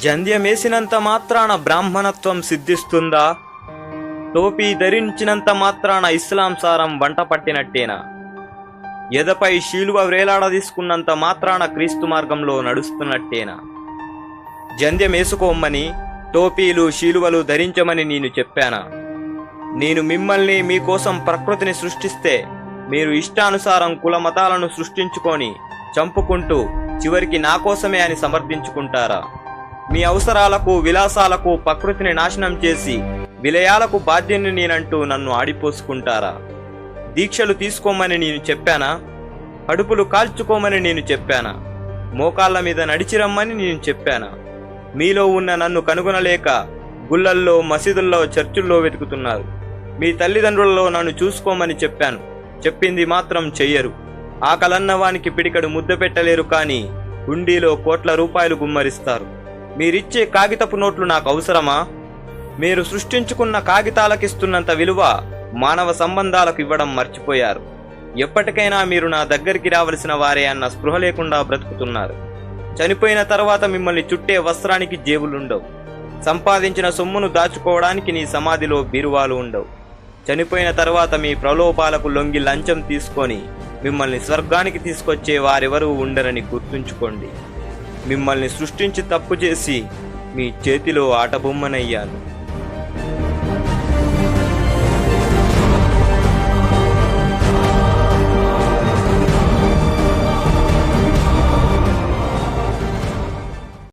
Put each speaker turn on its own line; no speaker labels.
జంధ్యమేసినంత మాత్రాన బ్రాహ్మణత్వం సిద్ధిస్తుందా? టోపీ ధరించినంత మాత్రాన ఇస్లాం సారం వంట పట్టినట్టేనా? ఎదపై శీలువ వ్రేలాడదీసుకున్నంత మాత్రాన క్రీస్తు మార్గంలో నడుస్తున్నట్టేనా? జంధ్యమేసుకోమని, టోపీలు శీలువలు ధరించమని నేను చెప్పానా? నేను మిమ్మల్ని మీకోసం ప్రకృతిని సృష్టిస్తే మీరు ఇష్టానుసారం కుల మతాలను సృష్టించుకొని చంపుకుంటూ చివరికి నా కోసమే అని సమర్థించుకుంటారా? మీ అవసరాలకు విలాసాలకు ప్రకృతిని నాశనం చేసి విలయాలకు బాధ్యుని నేనంటూ నన్ను ఆడిపోసుకుంటారా? దీక్షలు తీసుకోమని నేను చెప్పానా? కడుపులు కాల్చుకోమని నేను చెప్పానా? మోకాళ్ళ మీద నడిచిరమ్మని నేను చెప్పానా? మీలో ఉన్న నన్ను కనుగొనలేక గుళ్ళల్లో, మసీదుల్లో, చర్చుల్లో వెతుకుతున్నారు. మీ తల్లిదండ్రులలో నన్ను చూసుకోమని చెప్పాను, చెప్పింది మాత్రం చెయ్యరు. ఆకలన్నవానికి పిడికడు ముద్ద పెట్టలేరు, కానీ హుండీలో కోట్ల రూపాయలు గుమ్మరిస్తారు. మీరిచ్చే కాగితపు నోట్లు నాకు అవసరమా? మీరు సృష్టించుకున్న కాగితాలకిస్తున్నంత విలువ మానవ సంబంధాలకు ఇవ్వడం మర్చిపోయారు. ఎప్పటికైనా మీరు నా దగ్గరికి రావలసిన వారే అన్న స్పృహ లేకుండా బ్రతుకుతున్నారు. చనిపోయిన తర్వాత మిమ్మల్ని చుట్టే వస్త్రానికి జేబులుండవు. సంపాదించిన సొమ్మును దాచుకోవడానికి నీ సమాధిలో బీరువాలు ఉండవు. చనిపోయిన తర్వాత మీ ప్రలోభాలకు లొంగి లంచం తీసుకొని మిమ్మల్ని స్వర్గానికి తీసుకొచ్చే వారెవరూ ఉండరని గుర్తుంచుకోండి. మిమ్మల్ని సృష్టించి తప్పు చేసి మీ చేతిలో ఆటబొమ్మనయ్యాను.